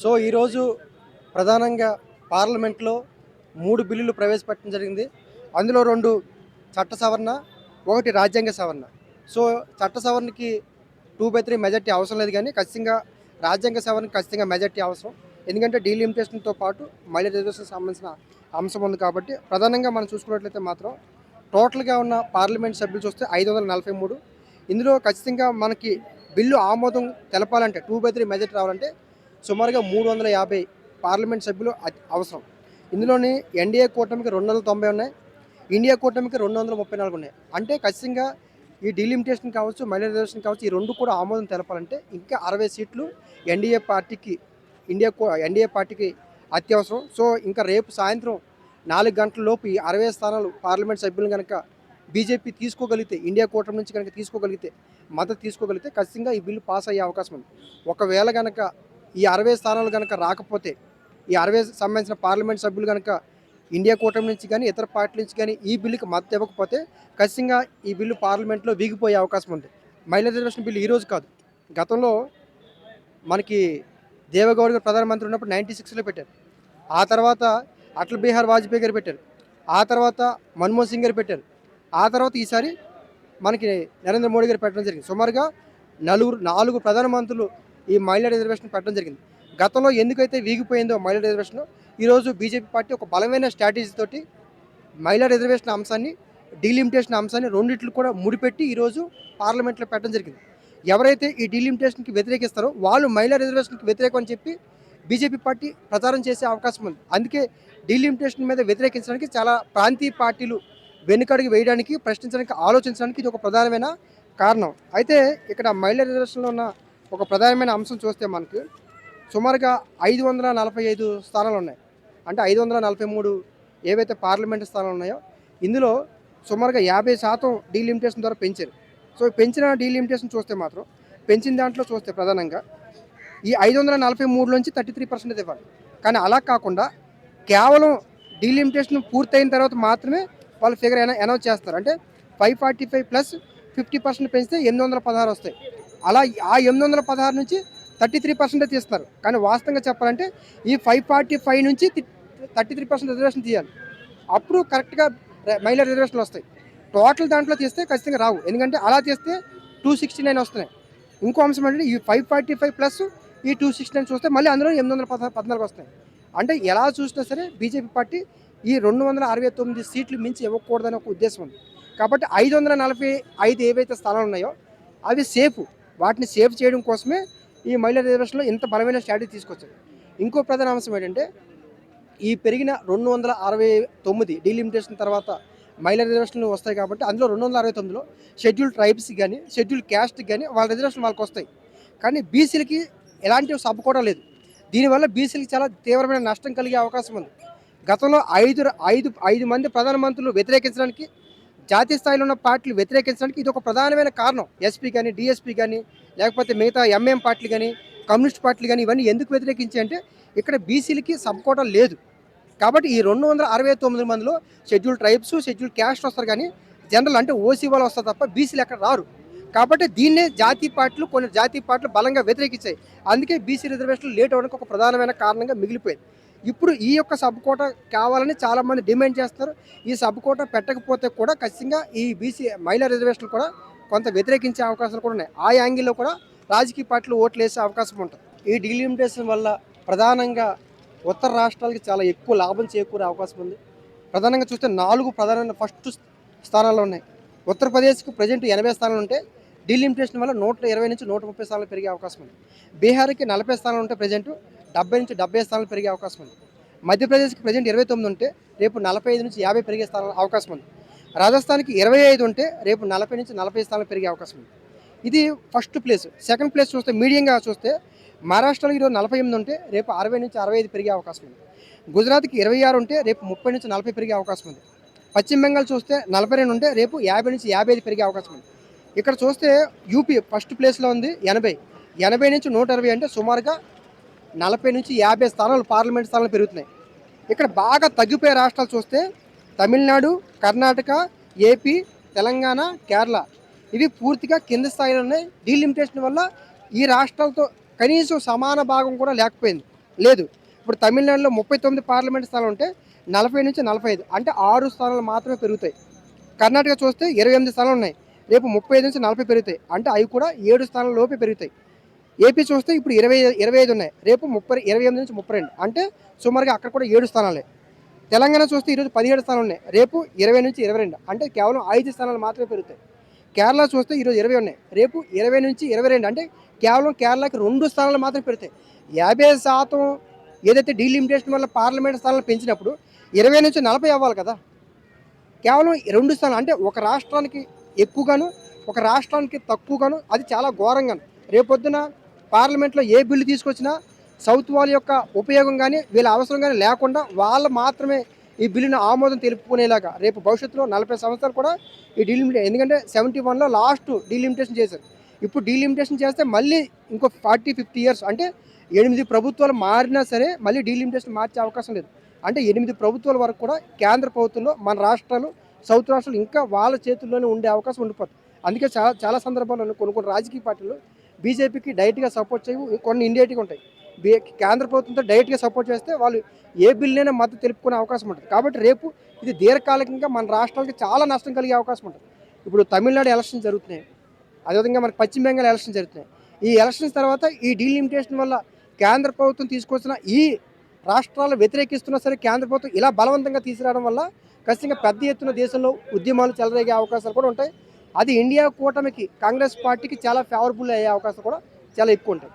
So ఈరోజు ప్రధానంగా పార్లమెంట్లో 3 బిల్లులు ప్రవేశపెట్టడం జరిగింది. అందులో 2 చట్ట సవరణ, 1 రాజ్యాంగ సవరణ. సో చట్ట సవరణకి 2/3 మెజార్టీ అవసరం లేదు కానీ ఖచ్చితంగా రాజ్యాంగ సవరణకి ఖచ్చితంగా మెజార్టీ అవసరం. ఎందుకంటే డీలిమిటేషన్‌తో పాటు మహిళా రిజర్వేషన్‌కి సంబంధించిన అంశం ఉంది కాబట్టి ప్రధానంగా మనం చూసుకున్నట్లయితే మాత్రం టోటల్‌గా ఉన్న పార్లమెంట్ సభ్యులు చూస్తే 543. ఇందులో ఖచ్చితంగా మనకి బిల్లు ఆమోదం తెలపాలంటే 2/3 మెజార్టీ రావాలంటే సుమారుగా 350 పార్లమెంట్ సభ్యులు అవసరం. ఇందులోని ఎన్డీఏ కూటమికి 290 ఉన్నాయి. ఇండియా కూటమికి 234 ఉన్నాయి. అంటే ఖచ్చితంగా ఈ డీలిమిటేషన్ కావచ్చు, మహిళా రిజర్వేషన్ కావచ్చు, ఈ 2 కూడా ఆమోదం తెలపాలంటే ఇంకా 60 సీట్లు ఎన్డీఏ పార్టీకి ఎన్డీఏ పార్టీకి అత్యవసరం. సో ఇంకా రేపు సాయంత్రం 4 గంటల లోపు ఈ 60 స్థానాలు పార్లమెంట్ సభ్యులు కనుక బీజేపీ తీసుకోగలిగితే, ఇండియా కూటమి నుంచి కనుక తీసుకోగలిగితే, మద్దతు తీసుకోగలిగితే ఖచ్చితంగా ఈ బిల్లు పాస్ అయ్యే అవకాశం ఉంది. ఒకవేళ కనుక ఈ 60 స్థానాలు కనుక రాకపోతే, ఈ 60 సంబంధించిన పార్లమెంట్ సభ్యులు కనుక ఇండియా కూటమి నుంచి కానీ ఇతర పార్టీల నుంచి కానీ ఈ బిల్లుకి మద్దతు ఇవ్వకపోతే ఖచ్చితంగా ఈ బిల్లు పార్లమెంట్లో వీగిపోయే అవకాశం ఉంది. మహిళా రిజర్వేషన్ బిల్లు ఈరోజు కాదు, గతంలో మనకి దేవగౌడ గారు ప్రధానమంత్రి ఉన్నప్పుడు 96లో పెట్టారు. ఆ తర్వాత అటల్ బిహారీ వాజ్పేయి గారు పెట్టారు. ఆ తర్వాత మన్మోహన్ సింగ్ గారు పెట్టారు. ఆ తర్వాత ఈసారి మనకి నరేంద్ర మోడీ గారు పెట్టడం జరిగింది. సుమారుగా 4 ప్రధానమంత్రులు ఈ మహిళా రిజర్వేషన్ పెట్టడం జరిగింది. గతంలో ఎందుకైతే వీగిపోయిందో మహిళా రిజర్వేషన్, ఈరోజు బీజేపీ పార్టీ ఒక బలమైన స్ట్రాటజీ తోటి మహిళా రిజర్వేషన్ అంశాన్ని, డీలిమిటేషన్ అంశాన్ని రెండిట్లు కూడా ముడిపెట్టి ఈరోజు పార్లమెంట్లో పెట్టడం జరిగింది. ఎవరైతే ఈ డీలిమిటేషన్కి వ్యతిరేకిస్తారో వాళ్ళు మహిళా రిజర్వేషన్కి వ్యతిరేకం అని చెప్పి బీజేపీ పార్టీ ప్రచారం చేసే అవకాశం ఉంది. అందుకే డీలిమిటేషన్ మీద వ్యతిరేకించడానికి చాలా ప్రాంతీయ పార్టీలు వెనుకడుగు వేయడానికి, ప్రశ్నించడానికి, ఆలోచించడానికి ఇది ఒక ప్రధానమైన కారణం. అయితే ఇక్కడ మహిళా రిజర్వేషన్లో ఉన్న ఒక ప్రధానమైన అంశం చూస్తే మనకు సుమారుగా 545 స్థానాలు ఉన్నాయి. అంటే 543 ఏవైతే పార్లమెంటు స్థానాలు ఉన్నాయో ఇందులో సుమారుగా 50% డీలిమిటేషన్ ద్వారా పెంచారు. సో పెంచిన డీలిమిటేషన్ చూస్తే మాత్రం పెంచిన దాంట్లో చూస్తే ప్రధానంగా ఈ 543లోంచి 33% ఇవ్వాలి. కానీ అలా కాకుండా కేవలం డీలిమిటేషన్ పూర్తయిన తర్వాత మాత్రమే వాళ్ళు ఫిగర్ అనౌన్స్ చేస్తారు. అంటే 545 ప్లస్ 50% పెంచితే 816 వస్తాయి. అలా ఆ 816 నుంచి 33% తీస్తున్నారు. కానీ వాస్తవంగా చెప్పాలంటే ఈ 545 నుంచి 33% రిజర్వేషన్ తీయాలి. అప్పుడు కరెక్ట్గా మహిళా రిజర్వేషన్లు వస్తాయి. టోటల్ దాంట్లో తీస్తే ఖచ్చితంగా రావు. ఎందుకంటే అలా తీస్తే 269 వస్తున్నాయి. ఇంకో అంశం ఏంటంటే ఈ 545 ప్లస్ ఈ 269 చూస్తే మళ్ళీ అందులో 814 వస్తాయి. అంటే ఎలా చూసినా సరే బీజేపీ పార్టీ ఈ 269 సీట్లు మించి ఇవ్వకూడదని ఒక ఉద్దేశం ఉంది. కాబట్టి 545 ఏవైతే స్థానాలు ఉన్నాయో అవి సేఫ్. వాటిని సేఫ్ చేయడం కోసమే ఈ మహిళా రిజర్వేషన్లో ఇంత బలమైన స్ట్రాటజీ తీసుకొచ్చారు. ఇంకో ప్రధాన అంశం ఏంటంటే ఈ పెరిగిన 269 డీలిమిటేషన్ తర్వాత మహిళా రిజర్వేషన్లు వస్తాయి కాబట్టి అందులో 269లో షెడ్యూల్ ట్రైబ్స్కి కానీ, షెడ్యూల్ క్యాస్ట్కి కానీ వాళ్ళ రిజర్వేషన్ వాళ్ళకి వస్తాయి. కానీ బీసీలకి ఎలాంటి సబ్ కూడా లేదు. దీనివల్ల బీసీలకి చాలా తీవ్రమైన నష్టం కలిగే అవకాశం ఉంది. గతంలో 5 మంది ప్రధానమంత్రులు వ్యతిరేకించడానికి, జాతీయ స్థాయిలో ఉన్న పార్టీలు వ్యతిరేకించడానికి ఇది ఒక ప్రధానమైన కారణం. ఎస్పీ కానీ, డిఎస్పీ కానీ, లేకపోతే మిగతా ఎంఎం పార్టీలు కానీ, కమ్యూనిస్ట్ పార్టీలు కానీ ఇవన్నీ ఎందుకు వ్యతిరేకించాయి అంటే ఇక్కడ బీసీలకి సబ్ కోటా లేదు. కాబట్టి ఈ 269 మందిలో షెడ్యూల్ ట్రైబ్స్, షెడ్యూల్ క్యాస్ట్ వస్తారు కానీ జనరల్ అంటే ఓసీ వాళ్ళు వస్తారు తప్ప బీసీలు ఎక్కడ రారు. కాబట్టి దీన్నే కొన్ని జాతీయ పార్టీలు బలంగా వ్యతిరేకించాయి. అందుకే బీసీ రిజర్వేషన్లు లేట్ అవ్వడానికి ఒక ప్రధానమైన కారణంగా మిగిలిపోయింది. ఇప్పుడు ఈ యొక్క సబ్ కోటా కావాలని చాలామంది డిమాండ్ చేస్తారు. ఈ సబ్ కోటా పెట్టకపోతే కూడా ఖచ్చితంగా ఈ బీసీ మహిళా రిజర్వేషన్లు కూడా కొంత వ్యతిరేకించే అవకాశాలు కూడా ఉన్నాయి. ఆ యాంగిల్లో కూడా రాజకీయ పార్టీలు ఓట్లు వేసే అవకాశం ఉంటుంది. ఈ డీలిమిటేషన్ వల్ల ప్రధానంగా ఉత్తర రాష్ట్రాలకి చాలా ఎక్కువ లాభం చేకూరే అవకాశం ఉంది. ప్రధానంగా చూస్తే 4 ప్రధానమైన ఫస్ట్ స్థానాల్లో ఉన్నాయి. ఉత్తరప్రదేశ్కి ప్రజెంట్ 80 స్థానాలు ఉంటే డీలిమిటేషన్ వల్ల 120 నుంచి 130 స్థానాలు పెరిగే అవకాశం ఉంది. బీహార్కి 40 స్థానాలు ఉంటే ప్రజెంట్ 70 నుంచి 70 స్థానాలు పెరిగే అవకాశం ఉంది. మధ్యప్రదేశ్కి ప్రజెంట్ 29 ఉంటే రేపు 45 నుంచి 50 పెరిగే అవకాశం ఉంది. రాజస్థాన్కి 25 ఉంటే రేపు 40 నుంచి 40 స్థానాలు పెరిగే అవకాశం ఉంది. ఇది ఫస్ట్ ప్లేస్. సెకండ్ ప్లేస్ చూస్తే మీడియంగా చూస్తే మహారాష్ట్రలో ఈరోజు 48 ఉంటే రేపు 60 నుంచి 65 పెరిగే అవకాశం ఉంది. గుజరాత్కి 26 ఉంటే రేపు 30 నుంచి 40 పెరిగే అవకాశం ఉంది. పశ్చిమ బెంగాల్ చూస్తే 42 ఉంటే రేపు 50 నుంచి 55 పెరిగే అవకాశం ఉంది. ఇక్కడ చూస్తే యూపీ ఫస్ట్ ప్లేస్లో ఉంది 80 నుంచి 120 అంటే సుమారుగా 40 నుంచి 50 స్థానాలు పార్లమెంట్ స్థానాలు పెరుగుతున్నాయి. ఇక్కడ బాగా తగ్గిపోయే రాష్ట్రాలు చూస్తే తమిళనాడు, కర్ణాటక, ఏపీ, తెలంగాణ, కేరళ ఇవి పూర్తిగా కింద స్థాయిలో ఉన్నాయి. డీలిమిటేషన్ వల్ల ఈ రాష్ట్రాలతో కనీసం సమాన భాగం కూడా లేకపోయింది. లేదు. ఇప్పుడు తమిళనాడులో 39 పార్లమెంట్ స్థానాలు ఉంటే 40-45 అంటే 6 స్థానాలు మాత్రమే పెరుగుతాయి. కర్ణాటక చూస్తే 28 స్థానాలు ఉన్నాయి. రేపు 35-40 పెరుగుతాయి. అంటే అవి కూడా 7 స్థానాల లోపే పెరుగుతాయి. ఏపీ చూస్తే ఇప్పుడు 25 ఉన్నాయి. రేపు 28-32 అంటే సుమారుగా అక్కడ కూడా 7 స్థానాలే. తెలంగాణ చూస్తే ఈరోజు 17 స్థానాలు ఉన్నాయి. రేపు 20-22 అంటే కేవలం 5 స్థానాలు మాత్రమే పెరుగుతాయి. కేరళ చూస్తే ఈరోజు 20 ఉన్నాయి. రేపు 20-22 అంటే కేవలం కేరళకి 2 స్థానాలు మాత్రమే పెరుగుతాయి. 50% ఏదైతే డీలిమిటేషన్ వల్ల పార్లమెంట్ స్థానాలు పెంచినప్పుడు 20-40 అవ్వాలి కదా. కేవలం 2 స్థానాలు అంటే ఒక రాష్ట్రానికి ఎక్కువగాను, ఒక రాష్ట్రానికి తక్కువగాను, అది చాలా ఘోరంగాను. రేపొద్దున పార్లమెంట్లో ఏ బిల్లు తీసుకొచ్చినా సౌత్ వాళ్ళ యొక్క ఉపయోగం కానీ వీళ్ళ అవసరం కానీ లేకుండా వాళ్ళు మాత్రమే ఈ బిల్లుని ఆమోదం తెలుపుకునేలాగా రేపు భవిష్యత్తులో 40 సంవత్సరాలు కూడా ఈ డీలిమిటేషన్, ఎందుకంటే 71లో లాస్ట్ డీలిమిటేషన్ చేశారు. ఇప్పుడు డీలిమిటేషన్ చేస్తే మళ్ళీ ఇంకో 40-50 ఇయర్స్ అంటే 8 ప్రభుత్వాలు మారినా సరే మళ్ళీ డీలిమిటేషన్ మార్చే అవకాశం లేదు. అంటే 8 ప్రభుత్వాల వరకు కూడా కేంద్ర ప్రభుత్వంలో మన రాష్ట్రాలు, సౌత్ రాష్ట్రాలు ఇంకా వాళ్ళ చేతుల్లోనే ఉండే అవకాశం ఉండిపోతుంది. అందుకే చాలా సందర్భాల్లో కొన్ని రాజకీయ పార్టీలు బీజేపీకి డైరెక్ట్గా సపోర్ట్ చేయవు, కొన్ని ఇండైరెక్ట్గా ఉంటాయి. కేంద్ర ప్రభుత్వంతో డైరెక్ట్గా సపోర్ట్ చేస్తే వాళ్ళు ఏ బిల్లునైనా మద్దతు తెలుపుకునే అవకాశం ఉంటుంది. కాబట్టి రేపు ఇది దీర్ఘకాలికంగా మన రాష్ట్రాలకి చాలా నష్టం కలిగే అవకాశం ఉంటుంది. ఇప్పుడు తమిళనాడు ఎలక్షన్ జరుగుతున్నాయి, అదేవిధంగా మనకి పశ్చిమ బెంగాల్ ఎలక్షన్ జరుగుతున్నాయి. ఈ ఎలక్షన్స్ తర్వాత ఈ డీలిమిటేషన్ వల్ల కేంద్ర ప్రభుత్వం తీసుకొచ్చిన ఈ రాష్ట్రాలు వ్యతిరేకిస్తున్నా సరే కేంద్ర ప్రభుత్వం ఇలా బలవంతంగా తీసుకురావడం వల్ల ఖచ్చితంగా పెద్ద ఎత్తున దేశంలో ఉద్యమాలు చెలరేగే అవకాశాలు కూడా ఉంటాయి. అది ఇండియా కూటమికి, కాంగ్రెస్ పార్టీకి చాలా ఫేవరబుల్ అయ్యే అవకాశాలు కూడా చాలా ఎక్కువ ఉంటాయి.